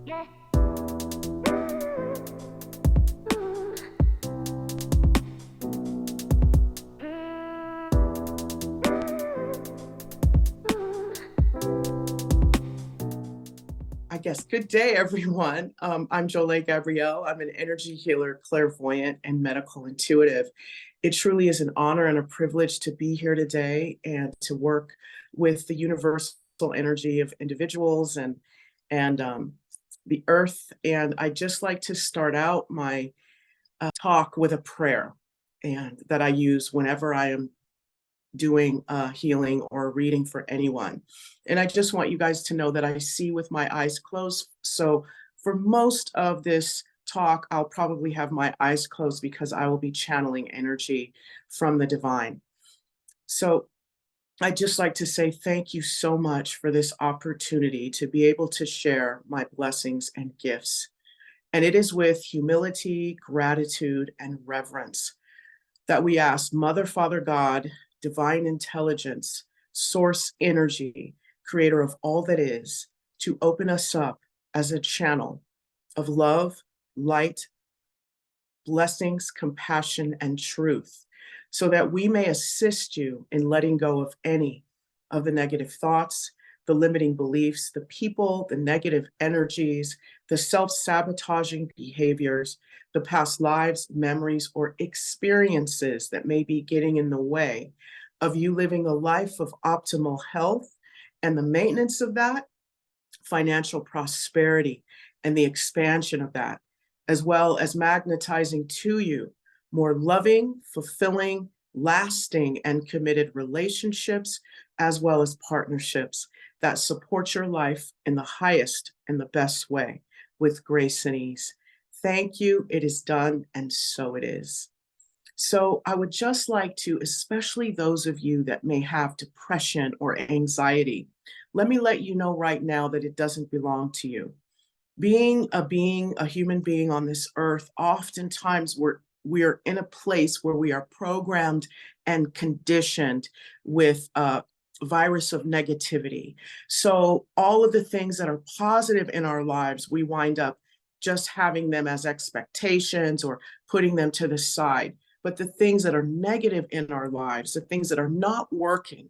I guess good day, everyone. I'm Jole Gabrielle. I'm an energy healer, clairvoyant, and medical intuitive. It truly is an honor and a privilege to be here today and to work with the universal energy of individuals and the earth. And I just like to start out my talk with a prayer, and that I use whenever I am doing healing or reading for anyone. And I just want you guys to know that I see with my eyes closed. So for most of this talk, I'll probably have my eyes closed because I will be channeling energy from the divine. So I'd just like to say thank you so much for this opportunity to be able to share my blessings and gifts. And it is with humility, gratitude, and reverence that we ask Mother, Father, God, divine intelligence, source energy, creator of all that is, to open us up as a channel of love, light, blessings, compassion, and truth, so that we may assist you in letting go of any of the negative thoughts, the limiting beliefs, the people, the negative energies, the self-sabotaging behaviors, the past lives, memories, or experiences that may be getting in the way of you living a life of optimal health and the maintenance of that, financial prosperity, and the expansion of that, as well as magnetizing to you more loving, fulfilling, lasting, and committed relationships, as well as partnerships that support your life in the highest and the best way with grace and ease. Thank you. It is done, and so it is. So I would just like to, especially those of you that may have depression or anxiety, let me let you know right now that it doesn't belong to you. Being, a human being on this earth, oftentimes we're in a place where we are programmed and conditioned with a virus of negativity. So all of the things that are positive in our lives, we wind up just having them as expectations or putting them to the side. But the things that are negative in our lives, the things that are not working,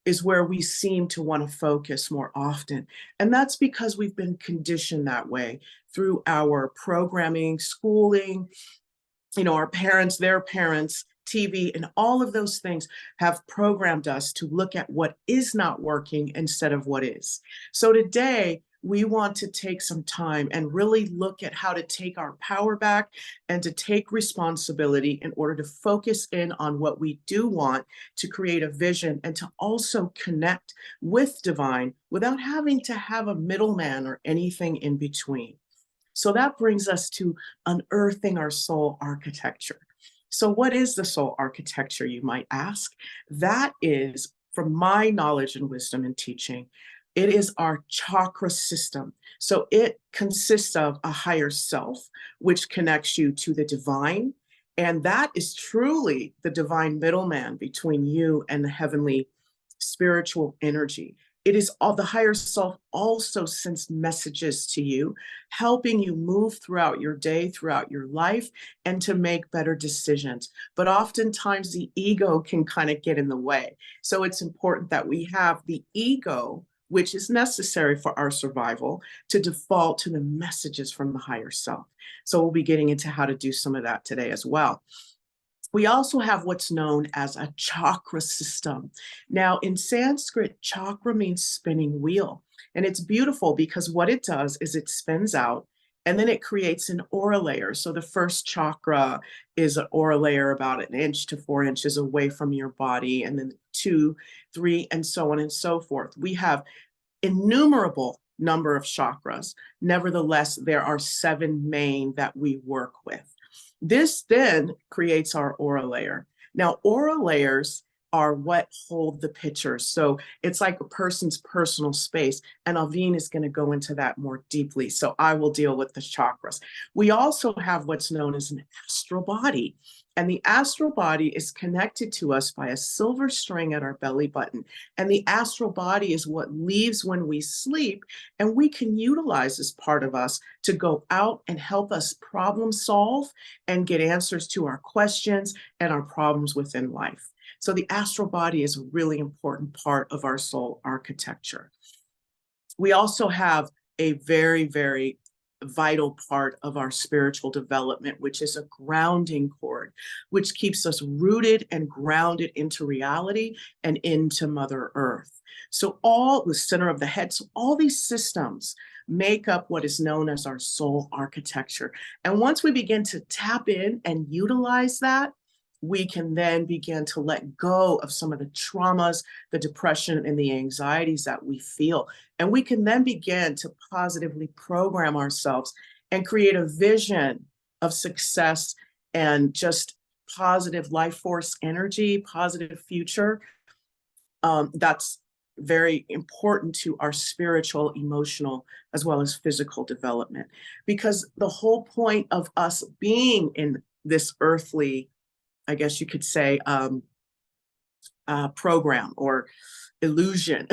is where we seem to want to focus more often. And that's because we've been conditioned that way through our programming, schooling, our parents, their parents, TV, and all of those things have programmed us to look at what is not working instead of what is. So today, we want to take some time and really look at how to take our power back and to take responsibility in order to focus in on what we do want, to create a vision and to also connect with divine without having to have a middleman or anything in between. So that brings us to unearthing our soul architecture. So what is the soul architecture, you might ask? That is, from my knowledge and wisdom and teaching, it is our chakra system. So it consists of a higher self, which connects you to the divine. And that is truly the divine middleman between you and the heavenly spiritual energy. It is all the higher self also sends messages to you, helping you move throughout your day, throughout your life, and to make better decisions. But oftentimes the ego can kind of get in the way. So it's important that we have the ego, which is necessary for our survival, to default to the messages from the higher self. So we'll be getting into how to do some of that today as well. We also have what's known as a chakra system. Now, in Sanskrit, chakra means spinning wheel. And it's beautiful because what it does is it spins out and then it creates an aura layer. So the first chakra is an aura layer about 1 inch to 4 inches away from your body, and then 2, 3, and so on and so forth. We have innumerable number of chakras. Nevertheless, there are 7 main that we work with. This then creates our aura layer. Now, aura layers are what hold the picture. So it's like a person's personal space. And Aoibhinn is going to go into that more deeply. So I will deal with the chakras. We also have what's known as an astral body. And the astral body is connected to us by a silver string at our belly button. And the astral body is what leaves when we sleep, and we can utilize this part of us to go out and help us problem solve and get answers to our questions and our problems within life. So the astral body is a really important part of our soul architecture. We also have a very, very vital part of our spiritual development, which is a grounding cord, which keeps us rooted and grounded into reality and into Mother Earth. So all the center of the head, so all these systems make up what is known as our soul architecture. And once we begin to tap in and utilize that, we can then begin to let go of some of the traumas, the depression, and the anxieties that we feel. And we can then begin to positively program ourselves and create a vision of success and just positive life force energy, positive future. That's very important to our spiritual, emotional, as well as physical development. Because the whole point of us being in this earthly, I guess you could say, program or illusion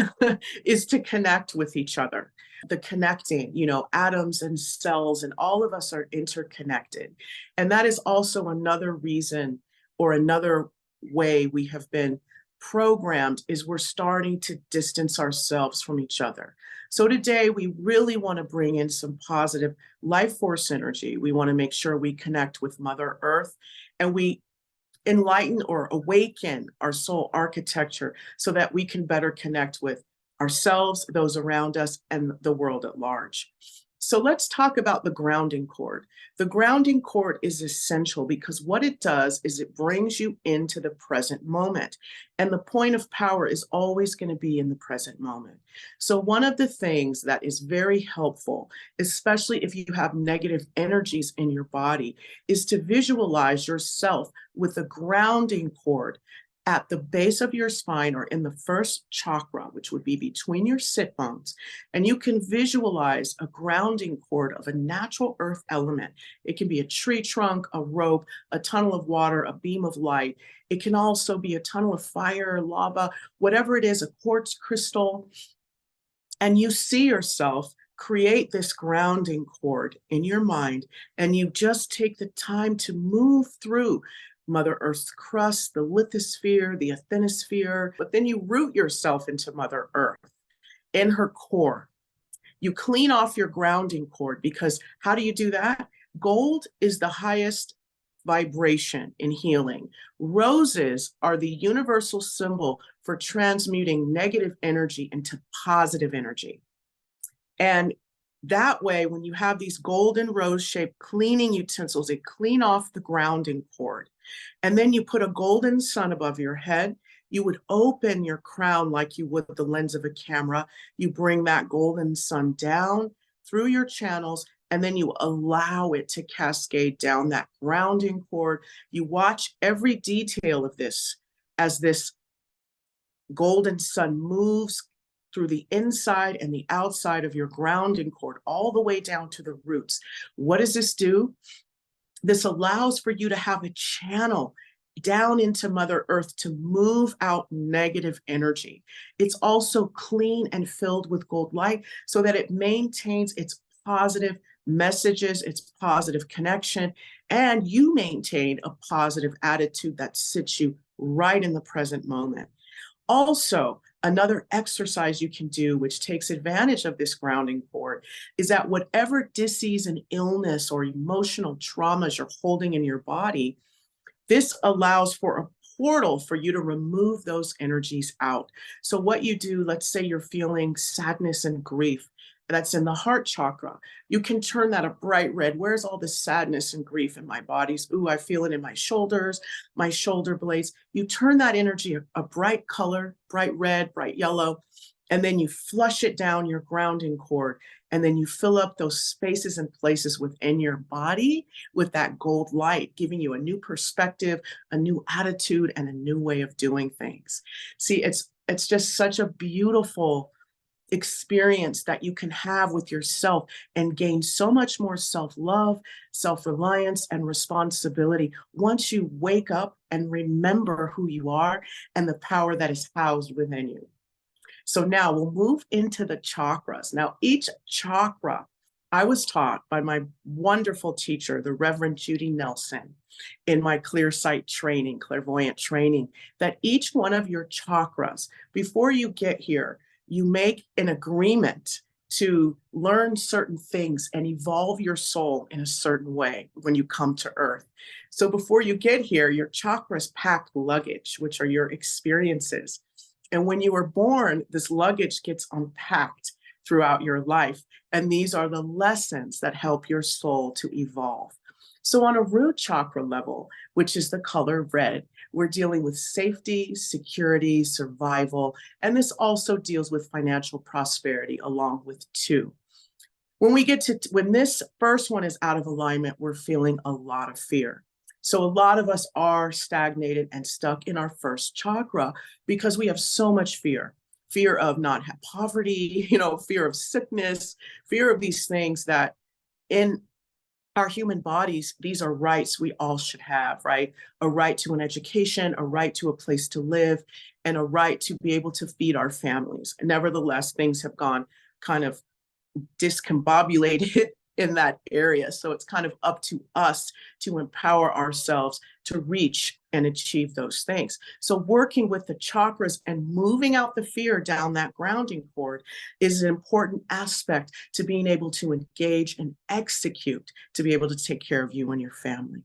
is to connect with each other. The connecting, atoms and cells, and all of us are interconnected. And that is also another reason, or another way we have been programmed, is we're starting to distance ourselves from each other. So today we really want to bring in some positive life force energy. We want to make sure we connect with Mother Earth, and we enlighten or awaken our soul architecture so that we can better connect with ourselves, those around us, and the world at large. So let's talk about the grounding cord. The grounding cord is essential because what it does is it brings you into the present moment. And the point of power is always going to be in the present moment. So one of the things that is very helpful, especially if you have negative energies in your body, is to visualize yourself with a grounding cord at the base of your spine, or in the first chakra, which would be between your sit bones. And you can visualize a grounding cord of a natural earth element. It can be a tree trunk, a rope, a tunnel of water, a beam of light. It can also be a tunnel of fire, lava, whatever it is, a quartz crystal. And you see yourself create this grounding cord in your mind, and you just take the time to move through Mother Earth's crust, the lithosphere, the asthenosphere, but then you root yourself into Mother Earth in her core. You clean off your grounding cord, because how do you do that? Gold is the highest vibration in healing. Roses are the universal symbol for transmuting negative energy into positive energy. And that way, when you have these golden rose-shaped cleaning utensils, they clean off the grounding cord. And then you put a golden sun above your head. You would open your crown like you would the lens of a camera. You bring that golden sun down through your channels, and then you allow it to cascade down that grounding cord. You watch every detail of this as this golden sun moves through the inside and the outside of your grounding cord, all the way down to the roots. What does this do? This allows for you to have a channel down into Mother Earth to move out negative energy. It's also clean and filled with gold light so that it maintains its positive messages, its positive connection, and you maintain a positive attitude that sits you right in the present moment. Also, another exercise you can do, which takes advantage of this grounding cord, is that whatever disease and illness or emotional traumas you're holding in your body, this allows for a portal for you to remove those energies out. So what you do, let's say you're feeling sadness and grief, that's in the heart chakra. You can turn that a bright red. Where's all this sadness and grief in my bodies? Ooh, I feel it in my shoulders, my shoulder blades. You turn that energy a bright color, bright red, bright yellow, and then you flush it down your grounding cord. And then you fill up those spaces and places within your body with that gold light, giving you a new perspective, a new attitude, and a new way of doing things. See, it's just such a beautiful experience that you can have with yourself and gain so much more self-love, self-reliance, and responsibility once you wake up and remember who you are and the power that is housed within you. So now we'll move into the chakras. Now, each chakra, I was taught by my wonderful teacher, the Reverend Judy Nelson, in my clear sight training, clairvoyant training, that each one of your chakras, before you get here, you make an agreement to learn certain things and evolve your soul in a certain way when you come to Earth. So before you get here, your chakras pack luggage, which are your experiences. And when you were born, this luggage gets unpacked throughout your life. And these are the lessons that help your soul to evolve. So on a root chakra level, which is the color red, we're dealing with safety, security, survival, and this also deals with financial prosperity along with 2. When this first one is out of alignment, we're feeling a lot of fear. So a lot of us are stagnated and stuck in our first chakra because we have so much fear. Fear of not have poverty, fear of sickness, fear of these things that in our human bodies, these are rights we all should have, right? A right to an education, a right to a place to live, and a right to be able to feed our families. Nevertheless, things have gone kind of discombobulated in that area. So it's kind of up to us to empower ourselves to reach and achieve those things. So working with the chakras and moving out the fear down that grounding cord is an important aspect to being able to engage and execute to be able to take care of you and your family.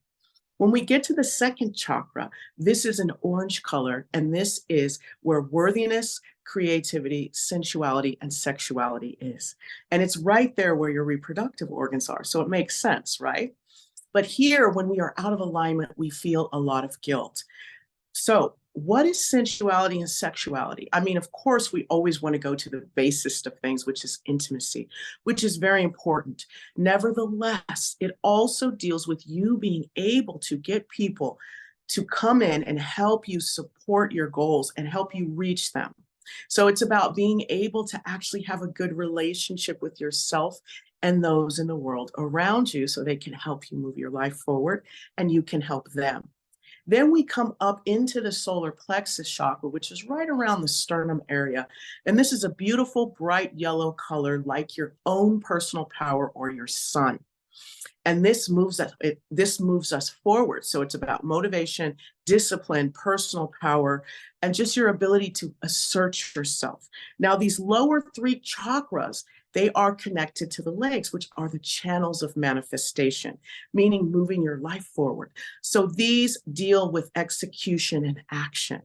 When we get to the second chakra, this is an orange color, and this is where worthiness, creativity, sensuality, and sexuality is. And it's right there where your reproductive organs are. So it makes sense, right? But here, when we are out of alignment, we feel a lot of guilt. So what is sensuality and sexuality? I mean, of course, we always want to go to the basest of things, which is intimacy, which is very important. Nevertheless, it also deals with you being able to get people to come in and help you support your goals and help you reach them. So it's about being able to actually have a good relationship with yourself and those in the world around you so they can help you move your life forward and you can help them. Then we come up into the solar plexus chakra, which is right around the sternum area. And this is a beautiful, bright yellow color like your own personal power or your sun. And this moves us forward. So it's about motivation, discipline, personal power, and just your ability to assert yourself. Now, these lower 3 chakras, they are connected to the legs, which are the channels of manifestation, meaning moving your life forward. So these deal with execution and action.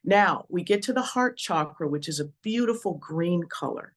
Now, we get to the heart chakra, which is a beautiful green color.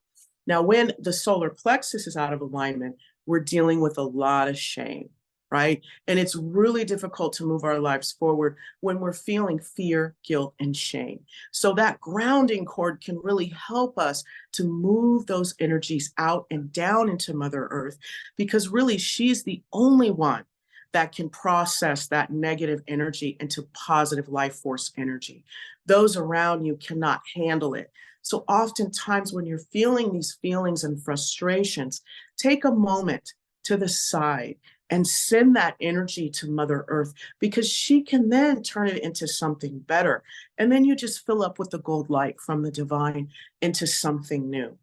Now, when the solar plexus is out of alignment, we're dealing with a lot of shame, right? And it's really difficult to move our lives forward when we're feeling fear, guilt, and shame. So that grounding cord can really help us to move those energies out and down into Mother Earth, because really she's the only one that can process that negative energy into positive life force energy. Those around you cannot handle it. So oftentimes when you're feeling these feelings and frustrations, take a moment to the side and send that energy to Mother Earth, because she can then turn it into something better. And then you just fill up with the gold light from the divine into something new.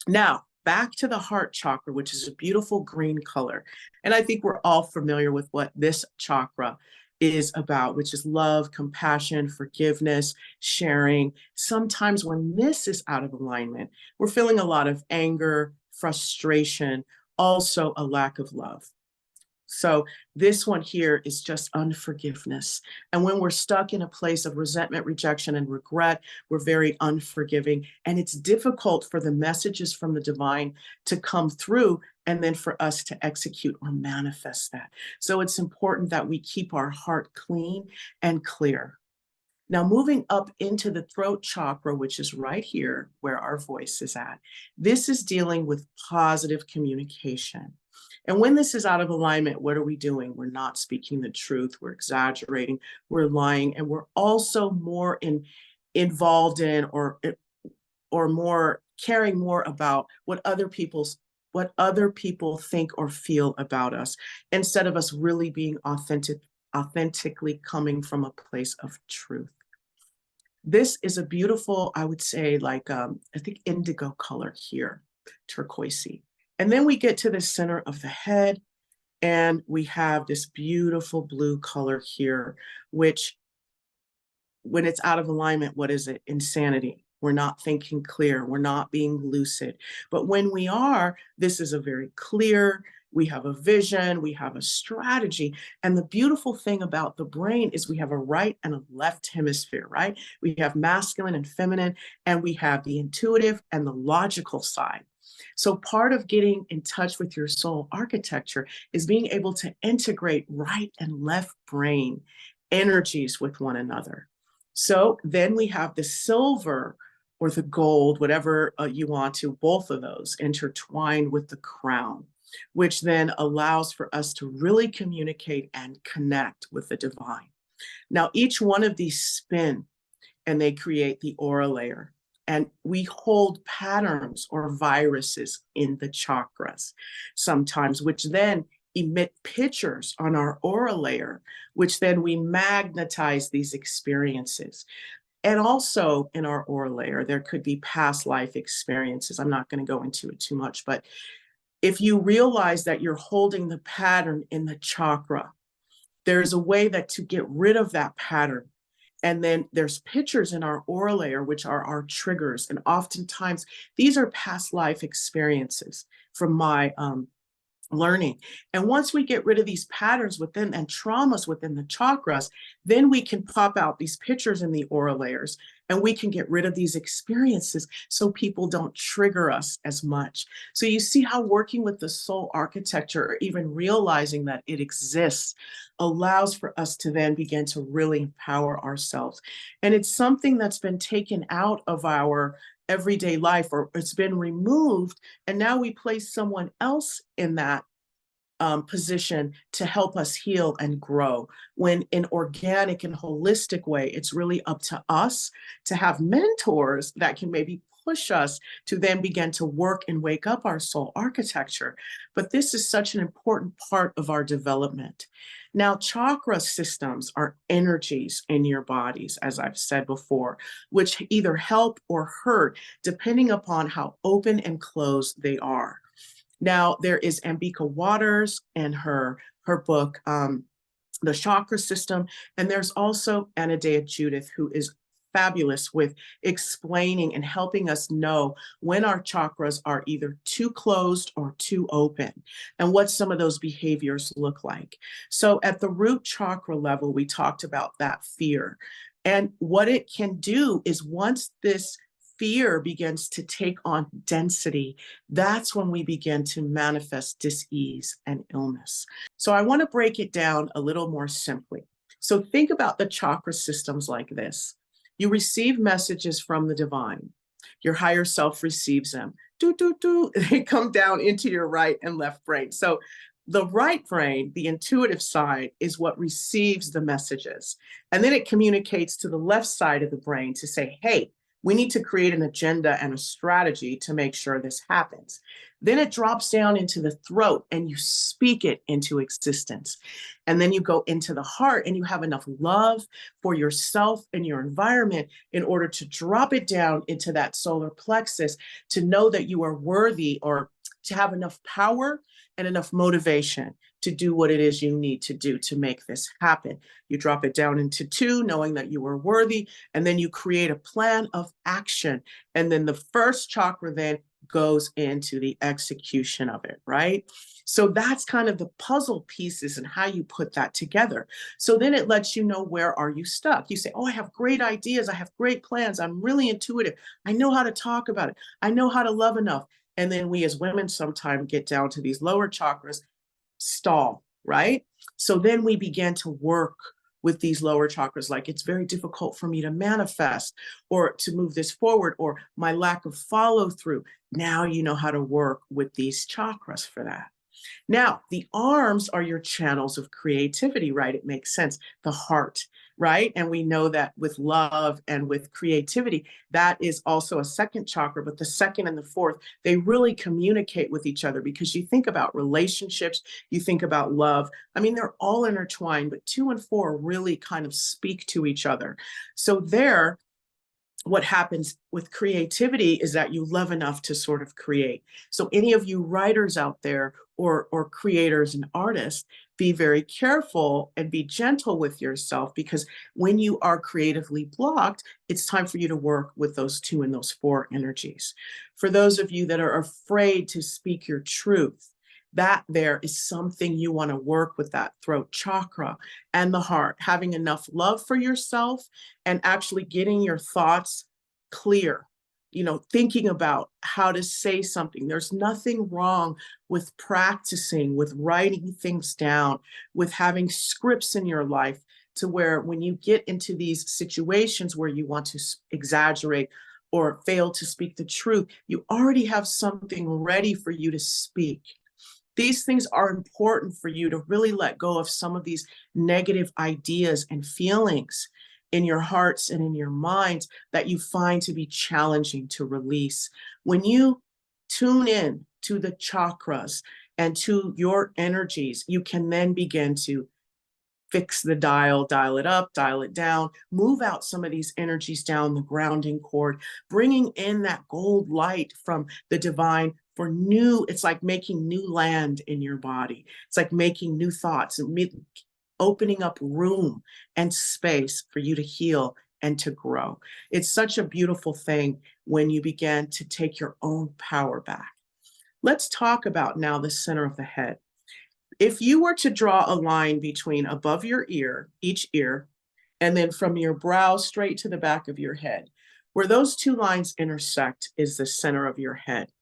Now, back to the heart chakra, which is a beautiful green color. And I think we're all familiar with what this chakra is about, which is love, compassion, forgiveness, sharing. Sometimes when this is out of alignment, we're feeling a lot of anger, frustration, also a lack of love. So this one here is just unforgiveness. And when we're stuck in a place of resentment, rejection, and regret, we're very unforgiving. And it's difficult for the messages from the divine to come through and then for us to execute or manifest that. So it's important that we keep our heart clean and clear. Now, moving up into the throat chakra, which is right here where our voice is at, this is dealing with positive communication. And when this is out of alignment, what are we doing? We're not speaking the truth. We're exaggerating. We're lying. And we're also more involved in or more caring more about what other people think or feel about us, instead of us really being authentically coming from a place of truth. This is a beautiful, I would say, like, I think indigo color here, turquoisey. And then we get to the center of the head, and we have this beautiful blue color here, which, when it's out of alignment, what is it? Insanity. We're not thinking clear. We're not being lucid. But when we are, this is a very clear, we have a vision, we have a strategy. And the beautiful thing about the brain is we have a right and a left hemisphere, right? We have masculine and feminine, and we have the intuitive and the logical side. So part of getting in touch with your soul architecture is being able to integrate right and left brain energies with one another. So then we have the silver or the gold, whatever you want to, both of those intertwined with the crown, which then allows for us to really communicate and connect with the divine. Now, each one of these spin and they create the aura layer. And we hold patterns or viruses in the chakras sometimes, which then emit pictures on our aura layer, which then we magnetize these experiences. And also in our aura layer, there could be past life experiences. I'm not going to go into it too much, but if you realize that you're holding the pattern in the chakra, there's a way that to get rid of that pattern. And then there's pictures in our aura layer, which are our triggers. And oftentimes these are past life experiences from my learning. And once we get rid of these patterns within and traumas within the chakras, then we can pop out these pictures in the aura layers, and we can get rid of these experiences so people don't trigger us as much. So you see how working with the soul architecture, or even realizing that it exists, allows for us to then begin to really empower ourselves. And it's something that's been taken out of our everyday life, or it's been removed, and now we place someone else in that position to help us heal and grow. When in organic and holistic way, it's really up to us to have mentors that can maybe push us to then begin to work and wake up our soul architecture. But this is such an important part of our development. Now, chakra systems are energies in your bodies, as I've said before, which either help or hurt depending upon how open and closed they are. Now, there is Ambika Waters and her book, The Chakra System. And there's also Anadea Judith, who is fabulous with explaining and helping us know when our chakras are either too closed or too open, and what some of those behaviors look like. So at the root chakra level, we talked about that fear. And what it can do is, once this fear begins to take on density, that's when we begin to manifest dis-ease and illness. So I want to break it down a little more simply. So think about the chakra systems like this. You receive messages from the divine. Your higher self receives them. They come down into your right and left brain. So the right brain, the intuitive side, is what receives the messages. And then it communicates to the left side of the brain to say, hey, we need to create an agenda and a strategy to make sure this happens. Then it drops down into the throat and you speak it into existence. And then you go into the heart and you have enough love for yourself and your environment in order to drop it down into that solar plexus, to know that you are worthy, or to have enough power and enough motivation to do what it is you need to do to make this happen. You drop it down into 2, knowing that you are worthy, and then you create a plan of action. And then the first chakra then goes into the execution of it, right? So that's kind of the puzzle pieces and how you put that together. So then it lets you know, where are you stuck? You say, oh, I have great ideas. I have great plans. I'm really intuitive. I know how to talk about it. I know how to love enough. And then we as women sometimes get down to these lower chakras, stall, right? So then we begin to work with these lower chakras, like, it's very difficult for me to manifest or to move this forward, or my lack of follow through. Now you know how to work with these chakras for that. Now, the arms are your channels of creativity, right? It makes sense. The heart. right? And we know that with love and with creativity, that is also a second chakra, but the second and the fourth, they really communicate with each other, because you think about relationships, you think about love. I mean, they're all intertwined, but 2 and 4 really kind of speak to each other. So there, what happens with creativity is that you love enough to sort of create. So any of you writers out there, or creators and artists, be very careful and be gentle with yourself, because when you are creatively blocked, it's time for you to work with those 2 and those 4 energies. For those of you that are afraid to speak your truth, that there is something you want to work with, that throat chakra and the heart, having enough love for yourself and actually getting your thoughts clear, thinking about how to say something. There's nothing wrong with practicing, with writing things down, with having scripts in your life, to where when you get into these situations where you want to exaggerate or fail to speak the truth, you already have something ready for you to speak. These things are important for you to really let go of some of these negative ideas and feelings in your hearts and in your minds that you find to be challenging to release. When you tune in to the chakras and to your energies, you can then begin to fix the dial it up, dial it down, move out some of these energies down the grounding cord, bringing in that gold light from the divine for new. It's like making new land in your body. It's like making new thoughts and opening up room and space for you to heal and to grow. It's such a beautiful thing when you begin to take your own power back. Let's talk about now the center of the head. If you were to draw a line between above your ear, each ear, and then from your brow straight to the back of your head, where those 2 lines intersect is the center of your head.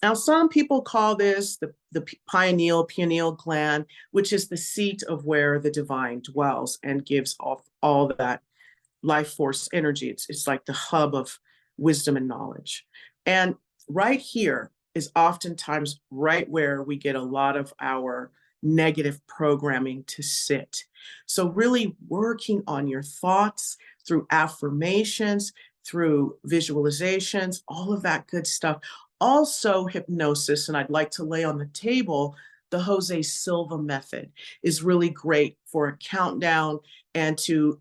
Now, some people call this the pineal gland, which is the seat of where the divine dwells and gives off all that life force energy. It's like the hub of wisdom and knowledge. And right here is oftentimes right where we get a lot of our negative programming to sit. So really working on your thoughts through affirmations, through visualizations, all of that good stuff. Also hypnosis, and I'd like to lay on the table, the Jose Silva method is really great for a countdown and to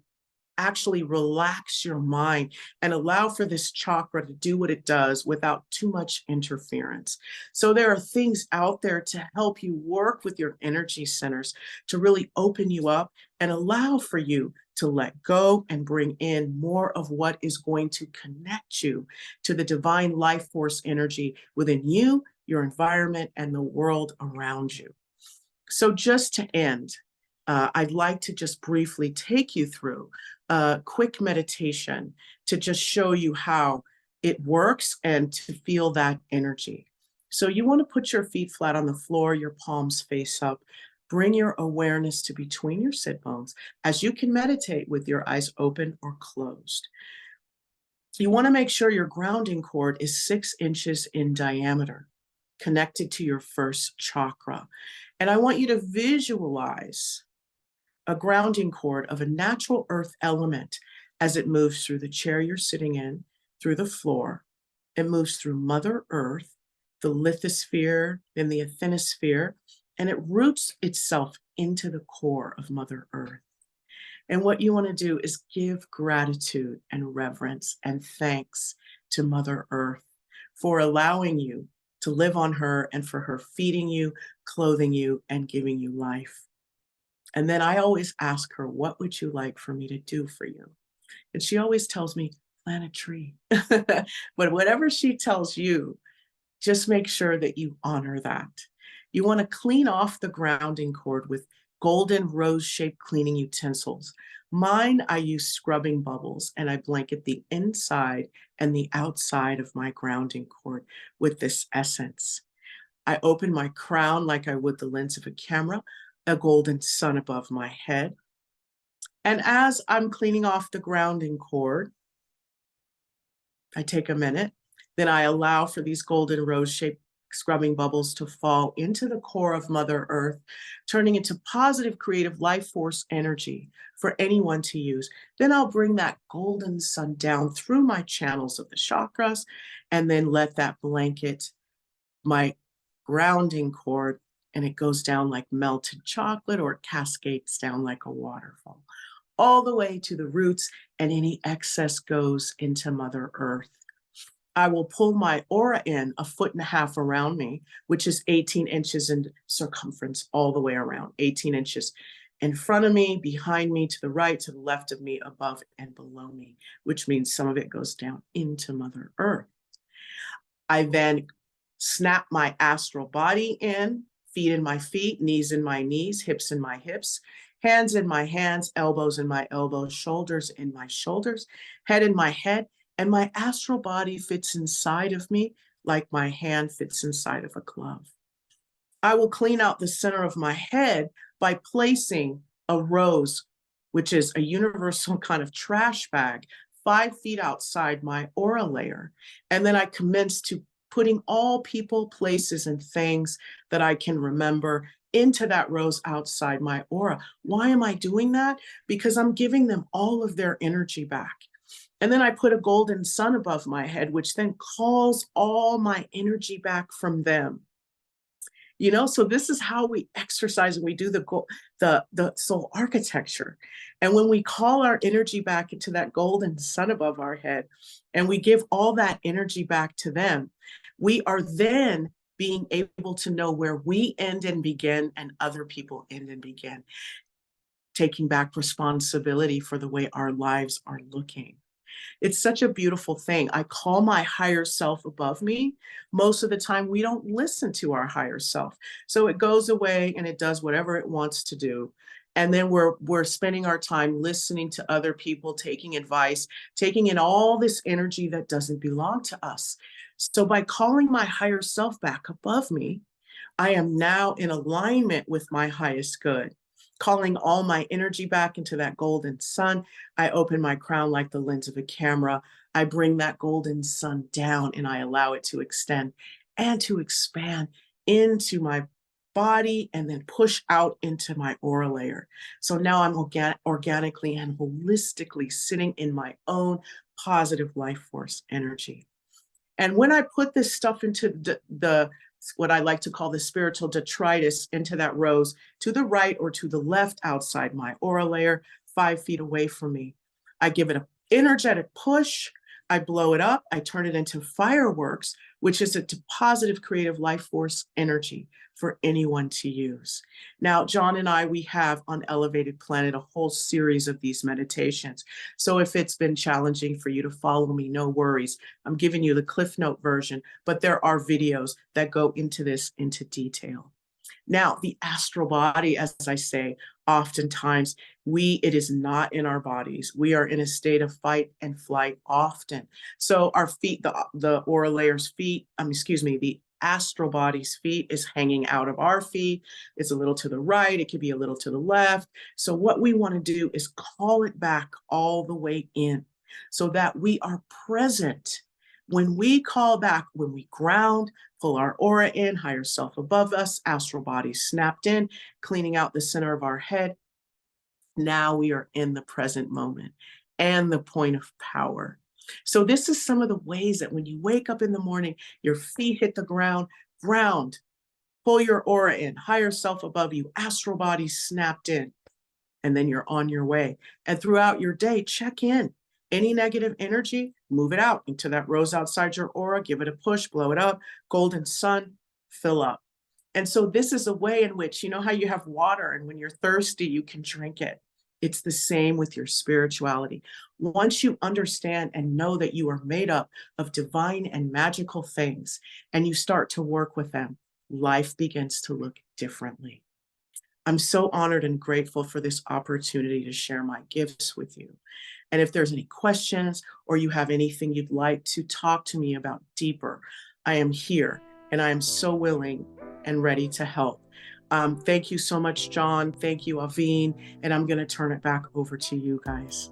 actually relax your mind and allow for this chakra to do what it does without too much interference. So there are things out there to help you work with your energy centers to really open you up and allow for you to let go and bring in more of what is going to connect you to the divine life force energy within you, your environment, and the world around you. So just to end, I'd like to just briefly take you through a quick meditation to just show you how it works and to feel that energy. So you want to put your feet flat on the floor, your palms face up. Bring your awareness to between your sit bones as you can meditate with your eyes open or closed. You want to make sure your grounding cord is 6 inches in diameter, connected to your first chakra. And I want you to visualize a grounding cord of a natural earth element as it moves through the chair you're sitting in, through the floor. It moves through Mother Earth, the lithosphere, then the asthenosphere, and it roots itself into the core of Mother Earth. And what you want to do is give gratitude and reverence and thanks to Mother Earth for allowing you to live on her and for her feeding you, clothing you, and giving you life. And then I always ask her, what would you like for me to do for you? And she always tells me, plant a tree. But whatever she tells you, just make sure that you honor that. You want to clean off the grounding cord with golden rose-shaped cleaning utensils. Mine, I use scrubbing bubbles, and I blanket the inside and the outside of my grounding cord with this essence. I open my crown like I would the lens of a camera, a golden sun above my head. And as I'm cleaning off the grounding cord, I take a minute, then I allow for these golden rose-shaped scrubbing bubbles to fall into the core of Mother Earth, turning into positive creative life force energy for anyone to use. Then I'll bring that golden sun down through my channels of the chakras, and then let that blanket my grounding cord, and it goes down like melted chocolate, or it cascades down like a waterfall, all the way to the roots, and any excess goes into Mother Earth. I will pull my aura in 1.5 feet around me, which is 18 inches in circumference all the way around, 18 inches in front of me, behind me, to the right, to the left of me, above and below me, which means some of it goes down into Mother Earth. I then snap my astral body in, feet in my feet, knees in my knees, hips in my hips, hands in my hands, elbows in my elbows, shoulders in my shoulders, head in my head, and my astral body fits inside of me like my hand fits inside of a glove. I will clean out the center of my head by placing a rose, which is a universal kind of trash bag, 5 feet outside my aura layer. And then I commence to putting all people, places, and things that I can remember into that rose outside my aura. Why am I doing that? Because I'm giving them all of their energy back. And then I put a golden sun above my head, which then calls all my energy back from them. You know, so this is how we exercise and we do the soul architecture. And when we call our energy back into that golden sun above our head, and we give all that energy back to them, we are then being able to know where we end and begin and other people end and begin, taking back responsibility for the way our lives are looking. It's such a beautiful thing. I call my higher self above me. Most of the time, we don't listen to our higher self. So it goes away and it does whatever it wants to do. And then we're spending our time listening to other people, taking advice, taking in all this energy that doesn't belong to us. So by calling my higher self back above me, I am now in alignment with my highest good. Calling all my energy back into that golden sun, I open my crown like the lens of a camera. I bring that golden sun down and I allow it to extend and to expand into my body and then push out into my aura layer. So now I'm organically and holistically sitting in my own positive life force energy. And when I put this stuff into the what I like to call the spiritual detritus into that rose to the right or to the left outside my aura layer, 5 feet away from me, I give it an energetic push. I blow it up. I turn it into fireworks, which is a positive creative life force energy for anyone to use. Now, John and I, we have on Elevated Planet a whole series of these meditations. So if it's been challenging for you to follow me, no worries. I'm giving you the Cliff Note version, but there are videos that go into this into detail. Now, the astral body, as I say, oftentimes it is not in our bodies. We are in a state of fight and flight often. So our feet, the aura layer's feet, the astral body's feet is hanging out of our feet. It's a little to the right. It could be a little to the left. So what we want to do is call it back all the way in so that we are present. When we call back, when we ground, pull our aura in, higher self above us, astral body snapped in, cleaning out the center of our head. Now we are in the present moment and the point of power. So this is some of the ways that when you wake up in the morning, your feet hit the ground, pull your aura in, higher self above you, astral body snapped in, and then you're on your way. And throughout your day, check in. Any negative energy, move it out into that rose outside your aura, give it a push, blow it up, golden sun, fill up. And so this is a way in which, you know how you have water and when you're thirsty, you can drink it. It's the same with your spirituality. Once you understand and know that you are made up of divine and magical things, and you start to work with them, life begins to look differently. I'm so honored and grateful for this opportunity to share my gifts with you. And if there's any questions or you have anything you'd like to talk to me about deeper, I am here and I am so willing and ready to help. Thank you so much, John. Thank you, Aoibhinn. And I'm going to turn it back over to you guys.